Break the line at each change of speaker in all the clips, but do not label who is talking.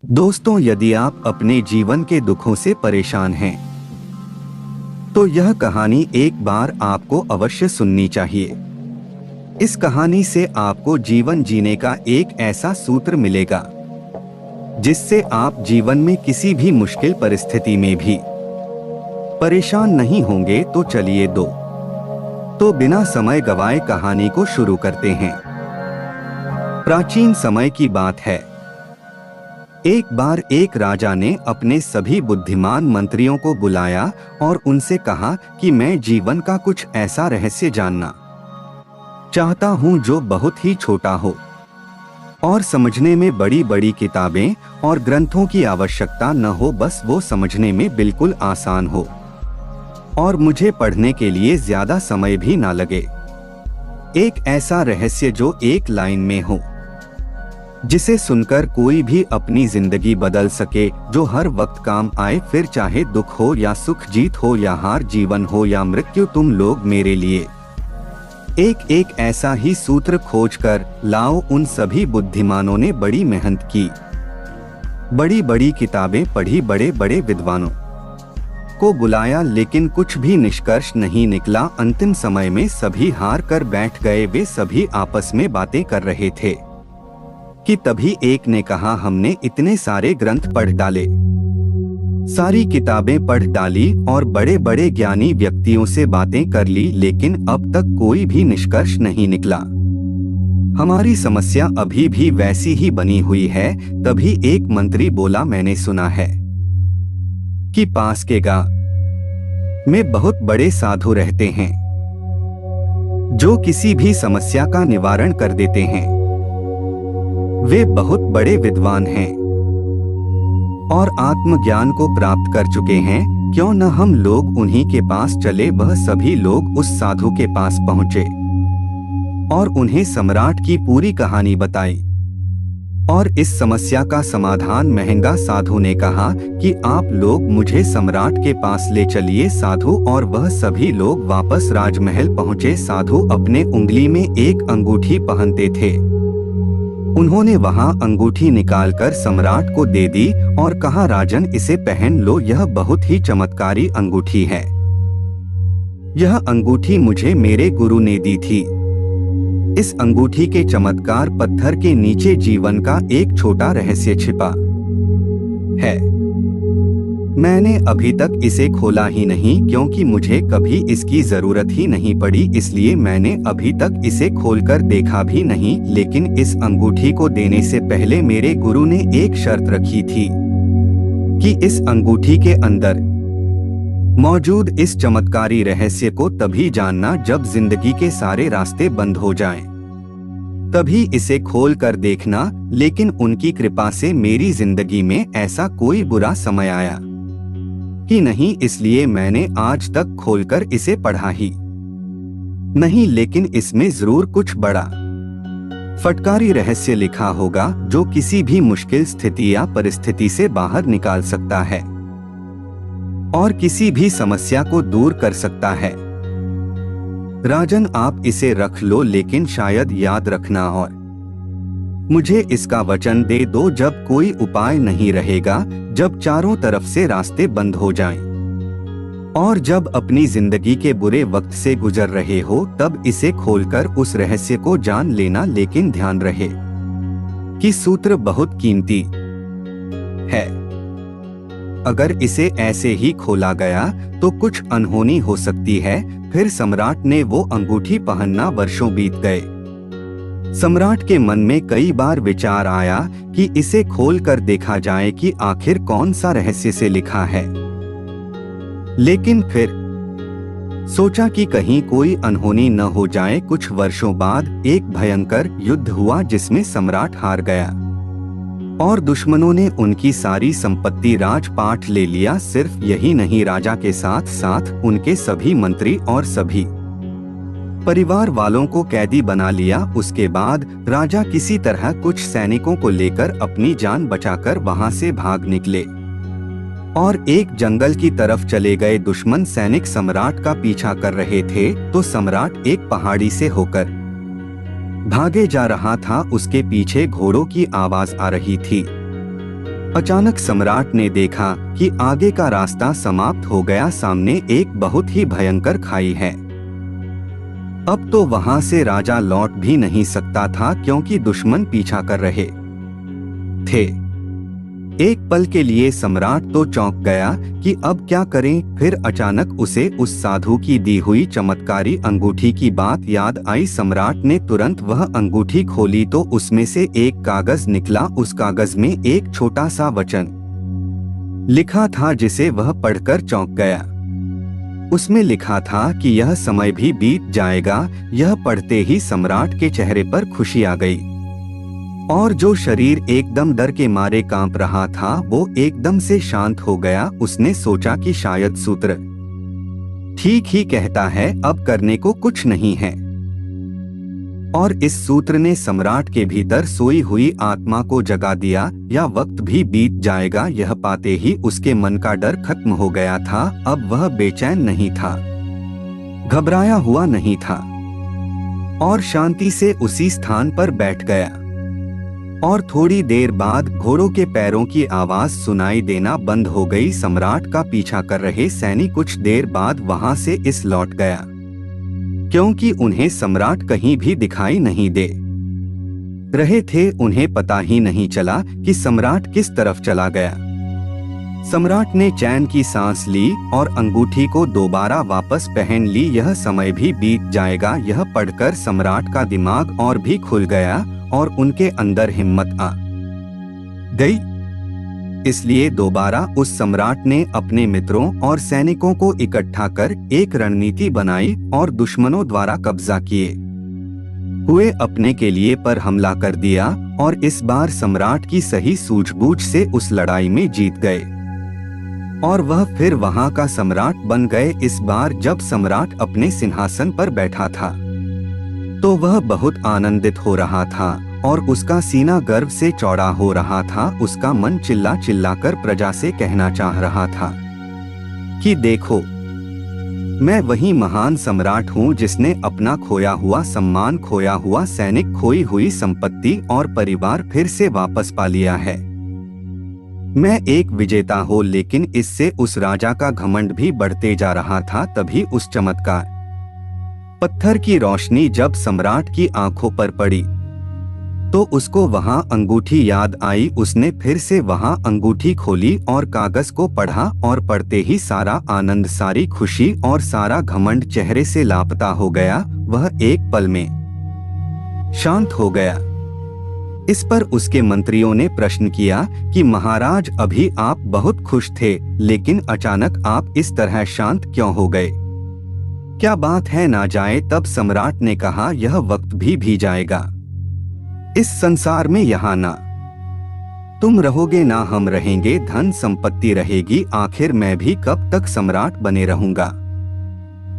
दोस्तों, यदि आप अपने जीवन के दुखों से परेशान हैं, तो यह कहानी एक बार आपको अवश्य सुननी चाहिए। इस कहानी से आपको जीवन जीने का एक ऐसा सूत्र मिलेगा जिससे आप जीवन में किसी भी मुश्किल परिस्थिति में भी परेशान नहीं होंगे। तो चलिए तो बिना समय गवाए कहानी को शुरू करते हैं। प्राचीन समय की बात है। एक बार एक राजा ने अपने सभी बुद्धिमान मंत्रियों को बुलाया और उनसे कहा कि मैं जीवन का कुछ ऐसा रहस्य जानना चाहता हूं जो बहुत ही छोटा हो और समझने में बड़ी बड़ी किताबें और ग्रंथों की आवश्यकता न हो, बस वो समझने में बिल्कुल आसान हो और मुझे पढ़ने के लिए ज्यादा समय भी ना लगे। एक ऐसा रहस्य जो एक लाइन में हो, जिसे सुनकर कोई भी अपनी जिंदगी बदल सके, जो हर वक्त काम आए, फिर चाहे दुख हो या सुख, जीत हो या हार, जीवन हो या मृत्यु, तुम लोग मेरे लिए एक एक ऐसा ही सूत्र खोज कर लाओ। उन सभी बुद्धिमानों ने बड़ी मेहनत की, बड़ी बड़ी किताबें पढ़ी, बड़े बड़े विद्वानों को बुलाया, लेकिन कुछ भी निष्कर्ष नहीं निकला। अंतिम समय में सभी हार कर बैठ गए। वे सभी आपस में बातें कर रहे थे कि तभी एक ने कहा, हमने इतने सारे ग्रंथ पढ़ डाले, सारी किताबें पढ़ डाली और बड़े बड़े ज्ञानी व्यक्तियों से बातें कर ली, लेकिन अब तक कोई भी निष्कर्ष नहीं निकला। हमारी समस्या अभी भी वैसी ही बनी हुई है। तभी एक मंत्री बोला, मैंने सुना है कि पास के गांव में बहुत बड़े साधु रहते हैं जो किसी भी समस्या का निवारण कर देते हैं। वे बहुत बड़े विद्वान हैं और आत्मज्ञान को प्राप्त कर चुके हैं। क्यों न हम लोग उन्हीं के पास चले। वह सभी लोग उस साधु के पास पहुंचे और उन्हें सम्राट की पूरी कहानी बताई और इस समस्या का समाधान। महंगा साधु ने कहा कि आप लोग मुझे सम्राट के पास ले चलिए। साधु और वह सभी लोग वापस राजमहल पहुंचे। साधु अपने उंगली में एक अंगूठी पहनते थे। उन्होंने वहां अंगूठी निकालकर सम्राट को दे दी और कहा, राजन, इसे पहन लो, यह बहुत ही चमत्कारी अंगूठी है। यह अंगूठी मुझे मेरे गुरु ने दी थी। इस अंगूठी के चमत्कार पत्थर के नीचे जीवन का एक छोटा रहस्य छिपा है। मैंने अभी तक इसे खोला ही नहीं, क्योंकि मुझे कभी इसकी जरूरत ही नहीं पड़ी, इसलिए मैंने अभी तक इसे खोलकर देखा भी नहीं। लेकिन इस अंगूठी को देने से पहले मेरे गुरु ने एक शर्त रखी थी कि इस अंगूठी के अंदर मौजूद इस चमत्कारी रहस्य को तभी जानना जब जिंदगी के सारे रास्ते बंद हो जाएं। तभी इसे खोल कर देखना। लेकिन उनकी कृपा से मेरी जिंदगी में ऐसा कोई बुरा समय आया ही नहीं, इसलिए मैंने आज तक खोलकर इसे पढ़ा ही नहीं। लेकिन इसमें जरूर कुछ बड़ा फटकारी रहस्य लिखा होगा जो किसी भी मुश्किल स्थिति या परिस्थिति से बाहर निकाल सकता है और किसी भी समस्या को दूर कर सकता है। राजन, आप इसे रख लो, लेकिन शायद याद रखना और मुझे इसका वचन दे दो, जब कोई उपाय नहीं रहेगा, जब चारों तरफ से रास्ते बंद हो जाएं और जब अपनी जिंदगी के बुरे वक्त से गुजर रहे हो, तब इसे खोलकर उस रहस्य को जान लेना। लेकिन ध्यान रहे कि सूत्र बहुत कीमती है। अगर इसे ऐसे ही खोला गया तो कुछ अनहोनी हो सकती है। फिर सम्राट ने वो अंगूठी पहनना, वर्षों बीत गए। सम्राट के मन में कई बार विचार आया कि इसे खोल कर देखा जाए कि आखिर कौन सा रहस्य से लिखा है। लेकिन फिर सोचा कि कहीं कोई अनहोनी न हो जाए। कुछ वर्षों बाद एक भयंकर युद्ध हुआ जिसमें सम्राट हार गया और दुश्मनों ने उनकी सारी संपत्ति, राजपाट ले लिया। सिर्फ यही नहीं, राजा के साथ साथ उनके सभी मंत्री और सभी परिवार वालों को कैदी बना लिया। उसके बाद राजा किसी तरह कुछ सैनिकों को लेकर अपनी जान बचाकर वहां से भाग निकले और एक जंगल की तरफ चले गए। दुश्मन सैनिक सम्राट का पीछा कर रहे थे तो सम्राट एक पहाड़ी से होकर भागे जा रहा था। उसके पीछे घोड़ों की आवाज आ रही थी। अचानक सम्राट ने देखा कि आगे का रास्ता समाप्त हो गया। सामने एक बहुत ही भयंकर खाई है। अब तो वहां से राजा लौट भी नहीं सकता था क्योंकि दुश्मन पीछा कर रहे थे। एक पल के लिए सम्राट तो चौंक गया कि अब क्या करें। फिर अचानक उसे उस साधु की दी हुई चमत्कारी अंगूठी की बात याद आई। सम्राट ने तुरंत वह अंगूठी खोली तो उसमें से एक कागज निकला। उस कागज में एक छोटा सा वचन लिखा था जिसे वह पढ़कर चौंक गया। उसमें लिखा था कि यह समय भी बीत जाएगा। यह पढ़ते ही सम्राट के चेहरे पर खुशी आ गई और जो शरीर एकदम डर के मारे कांप रहा था वो एकदम से शांत हो गया। उसने सोचा कि शायद सूत्र ठीक ही कहता है, अब करने को कुछ नहीं है। और इस सूत्र ने सम्राट के भीतर सोई हुई आत्मा को जगा दिया। या वक्त भी बीत जाएगा, यह पाते ही उसके मन का डर खत्म हो गया था। अब वह बेचैन नहीं था, घबराया हुआ नहीं था और शांति से उसी स्थान पर बैठ गया। और थोड़ी देर बाद घोड़ों के पैरों की आवाज सुनाई देना बंद हो गई। सम्राट का पीछा कर रहे सैनिक कुछ देर बाद वहां से इस लौट गया क्योंकि उन्हें सम्राट कहीं भी दिखाई नहीं दे रहे थे। उन्हें पता ही नहीं चला कि सम्राट किस तरफ चला गया। सम्राट ने चैन की सांस ली और अंगूठी को दोबारा वापस पहन ली। यह समय भी बीत जाएगा, यह पढ़कर सम्राट का दिमाग और भी खुल गया और उनके अंदर हिम्मत आ गई। इसलिए दोबारा उस सम्राट ने अपने मित्रों और सैनिकों को इकट्ठा कर एक रणनीति बनाई और दुश्मनों द्वारा कब्जा किए हुए अपने के लिए पर हमला कर दिया और इस बार सम्राट की सही सूझबूझ से उस लड़ाई में जीत गए और वह फिर वहां का सम्राट बन गए। इस बार जब सम्राट अपने सिंहासन पर बैठा था तो वह बहुत आनंदित हो रहा था और उसका सीना गर्व से चौड़ा हो रहा था। उसका मन चिल्ला चिल्लाकर प्रजा से कहना चाह रहा था कि देखो, मैं वही महान सम्राट हूँ जिसने अपना खोया हुआ सम्मान, खोया हुआ सैनिक, खोई हुई संपत्ति और परिवार फिर से वापस पा लिया है। मैं एक विजेता हूँ। लेकिन इससे उस राजा का घमंड भी बढ़ते जा रहा था। तभी उस चमत्कार पत्थर की रोशनी जब सम्राट की आंखों पर पड़ी तो उसको वहां अंगूठी याद आई। उसने फिर से वहां अंगूठी खोली और कागज को पढ़ा और पढ़ते ही सारा आनंद, सारी खुशी और सारा घमंड चेहरे से लापता हो गया। वह एक पल में शांत हो गया। इस पर उसके मंत्रियों ने प्रश्न किया कि महाराज, अभी आप बहुत खुश थे लेकिन अचानक आप इस तरह शांत क्यों हो गए? क्या बात है ना जाए? तब सम्राट ने कहा, यह वक्त भी जाएगा। इस संसार में यहाँ ना तुम रहोगे ना हम रहेंगे, धन संपत्ति रहेगी, आखिर मैं भी कब तक सम्राट बने रहूंगा।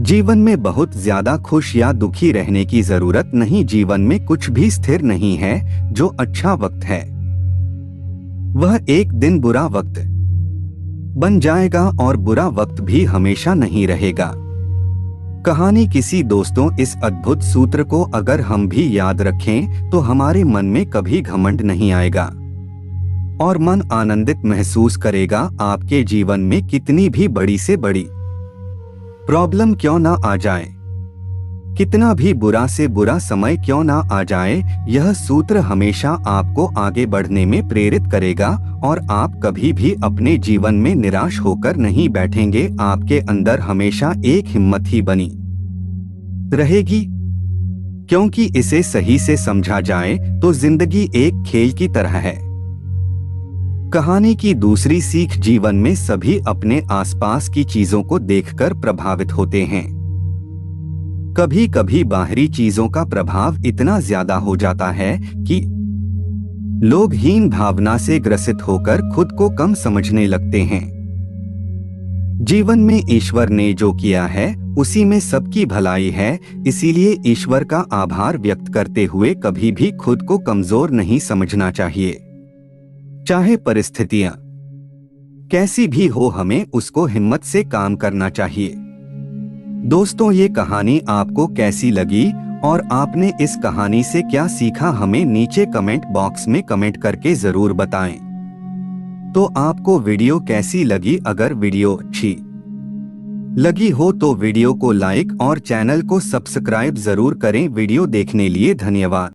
जीवन में बहुत ज्यादा खुश या दुखी रहने की जरूरत नहीं। जीवन में कुछ भी स्थिर नहीं है। जो अच्छा वक्त है वह एक दिन बुरा वक्त बन जाएगा और बुरा वक्त भी हमेशा नहीं रहेगा। कहानी किसी दोस्तों, इस अद्भुत सूत्र को अगर हम भी याद रखें तो हमारे मन में कभी घमंड नहीं आएगा और मन आनंदित महसूस करेगा। आपके जीवन में कितनी भी बड़ी से बड़ी प्रॉब्लम क्यों ना आ जाए, कितना भी बुरा से बुरा समय क्यों ना आ जाए, यह सूत्र हमेशा आपको आगे बढ़ने में प्रेरित करेगा और आप कभी भी अपने जीवन में निराश होकर नहीं बैठेंगे। आपके अंदर हमेशा एक हिम्मत ही बनी रहेगी क्योंकि इसे सही से समझा जाए तो जिंदगी एक खेल की तरह है। कहानी की दूसरी सीख, जीवन में सभी अपने आसपास की चीजों को देखकर प्रभावित होते हैं। कभी कभी बाहरी चीजों का प्रभाव इतना ज्यादा हो जाता है कि लोग हीन भावना से ग्रसित होकर खुद को कम समझने लगते हैं। जीवन में ईश्वर ने जो किया है उसी में सबकी भलाई है, इसीलिए ईश्वर का आभार व्यक्त करते हुए कभी भी खुद को कमजोर नहीं समझना चाहिए। चाहे परिस्थितियां कैसी भी हो, हमें उसको हिम्मत से काम करना चाहिए। दोस्तों, ये कहानी आपको कैसी लगी और आपने इस कहानी से क्या सीखा, हमें नीचे कमेंट बॉक्स में कमेंट करके जरूर बताएं। तो आपको वीडियो कैसी लगी? अगर वीडियो अच्छी लगी हो तो वीडियो को लाइक और चैनल को सब्सक्राइब जरूर करें। वीडियो देखने लिए धन्यवाद।